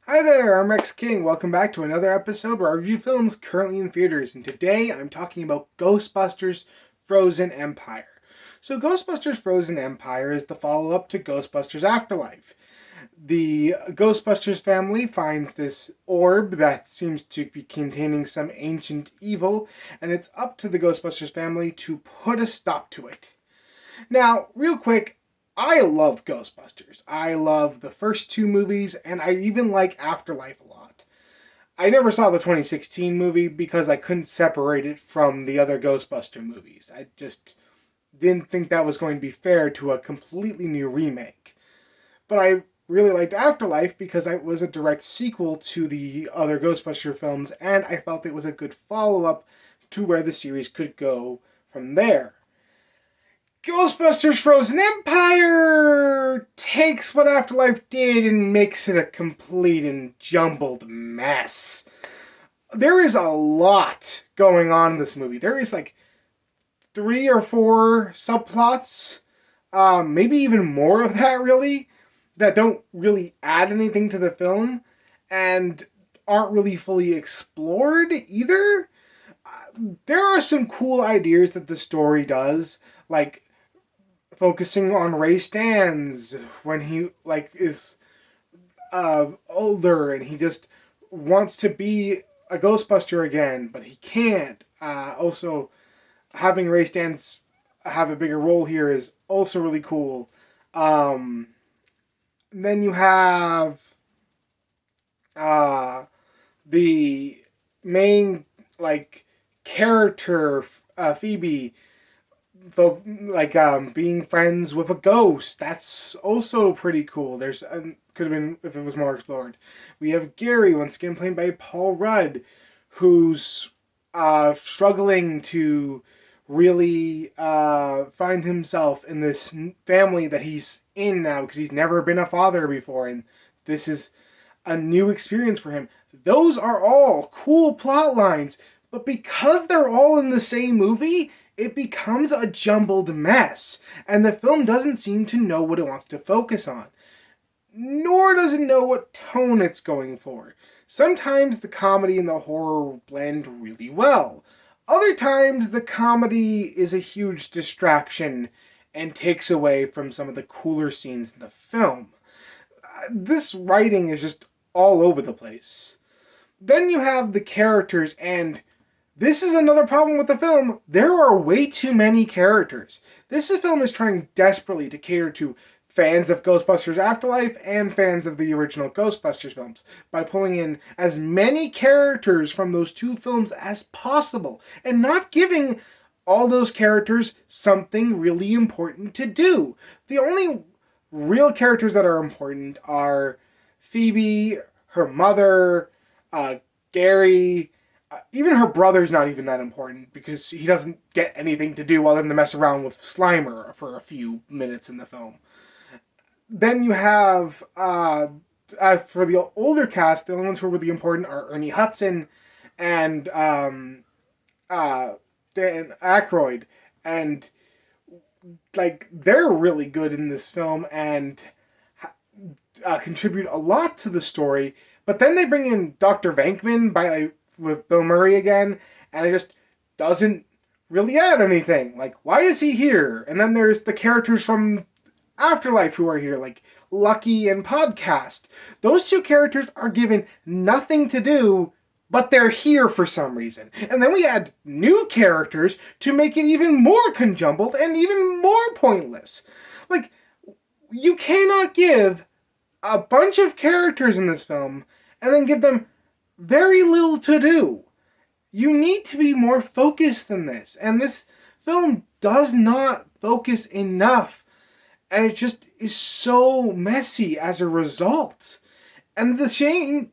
Hi there, I'm Rex King. Welcome back to another episode where I review films currently in theaters. And today I'm talking about Ghostbusters Frozen Empire. So, Ghostbusters Frozen Empire is the follow up to Ghostbusters Afterlife. The Ghostbusters family finds this orb that seems to be containing some ancient evil, and it's up to the Ghostbusters family to put a stop to it. Now, real quick, I love Ghostbusters. I love the first two movies, and I even like Afterlife a lot. I never saw the 2016 movie because I couldn't separate it from the other Ghostbuster movies. I just didn't think that was going to be fair to a completely new remake. But I really liked Afterlife because it was a direct sequel to the other Ghostbuster films, and I felt it was a good follow-up to where the series could go from there. Ghostbusters Frozen Empire takes what Afterlife did and makes it a complete and jumbled mess. There is a lot going on in this movie. There is like 3 or 4 subplots, maybe even more of that really, that don't really add anything to the film and aren't really fully explored either. There are some cool ideas that the story does, like focusing on Ray Stans when he is older and he just wants to be a Ghostbuster again, but he can't. Also, having Ray Stans have a bigger role here is also really cool. Then you have the main character, Phoebe, being friends with a ghost. That's also pretty cool. Could have been if it was more explored. We have Gary, once again played by Paul Rudd, who's struggling to really find himself in this family that he's in now because he's never been a father before, and this is a new experience for him. Those are all cool plot lines, but because they're all in the same movie, it becomes a jumbled mess, and the film doesn't seem to know what it wants to focus on, nor does it know what tone it's going for. Sometimes the comedy and the horror blend really well. Other times the comedy is a huge distraction and takes away from some of the cooler scenes in the film. This writing is just all over the place. Then you have the characters, and this is another problem with the film. There are way too many characters. This film is trying desperately to cater to fans of Ghostbusters Afterlife and fans of the original Ghostbusters films by pulling in as many characters from those two films as possible and not giving all those characters something really important to do. The only real characters that are important are Phoebe, her mother, Gary. Even her brother's not even that important because he doesn't get anything to do other than to mess around with Slimer for a few minutes in the film. Then you have, for the older cast, the only ones who are really important are Ernie Hudson and Dan Aykroyd. And, they're really good in this film and contribute a lot to the story. But then they bring in Dr. Venkman with Bill Murray again, and it just doesn't really add anything. Why is he here? And then there's the characters from Afterlife who are here, like Lucky and Podcast. Those two characters are given nothing to do, but they're here for some reason. And then we add new characters to make it even more conjumbled and even more pointless. You cannot give a bunch of characters in this film and then give them very little to do. You need to be more focused than this. And this film does not focus enough. And it just is so messy as a result. And the shame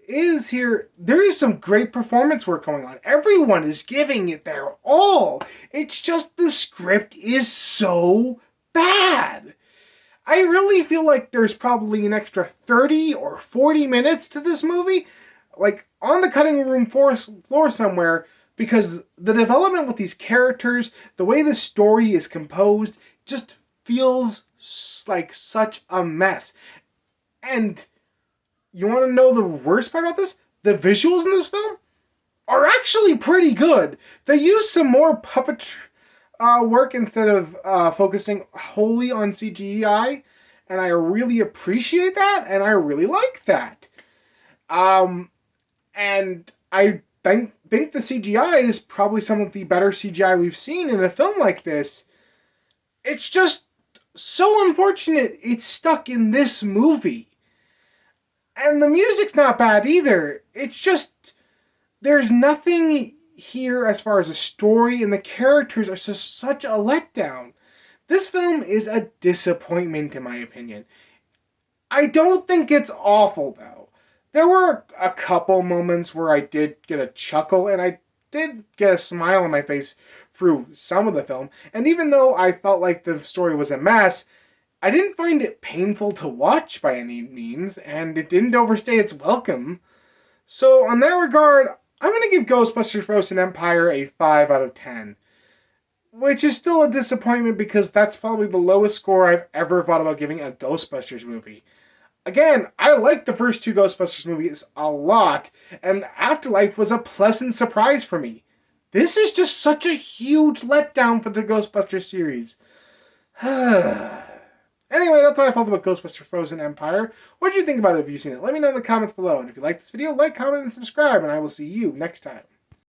is here, there is some great performance work going on. Everyone is giving it their all. It's just the script is so bad. I really feel like there's probably an extra 30 or 40 minutes to this movie, on the cutting room floor somewhere, because the development with these characters, the way the story is composed, just feels like such a mess. And you want to know the worst part about this? The visuals in this film are actually pretty good. They use some more puppet work instead of focusing wholly on CGI, and I really appreciate that, and I really like that. And I think the CGI is probably some of the better CGI we've seen in a film like this. It's just so unfortunate it's stuck in this movie. And the music's not bad either. It's just, there's nothing here as far as a story, and the characters are just such a letdown. This film is a disappointment, in my opinion. I don't think it's awful, though. There were a couple moments where I did get a chuckle, and I did get a smile on my face through some of the film. And even though I felt like the story was a mess, I didn't find it painful to watch by any means, and it didn't overstay its welcome. So, on that regard, I'm going to give Ghostbusters Frozen Empire a 5 out of 10. Which is still a disappointment because that's probably the lowest score I've ever thought about giving a Ghostbusters movie. Again, I liked the first two Ghostbusters movies a lot, and Afterlife was a pleasant surprise for me. This is just such a huge letdown for the Ghostbusters series. Anyway, that's what I felt about Ghostbusters Frozen Empire. What did you think about it if you've seen it? Let me know in the comments below. And if you like this video, like, comment, and subscribe, and I will see you next time.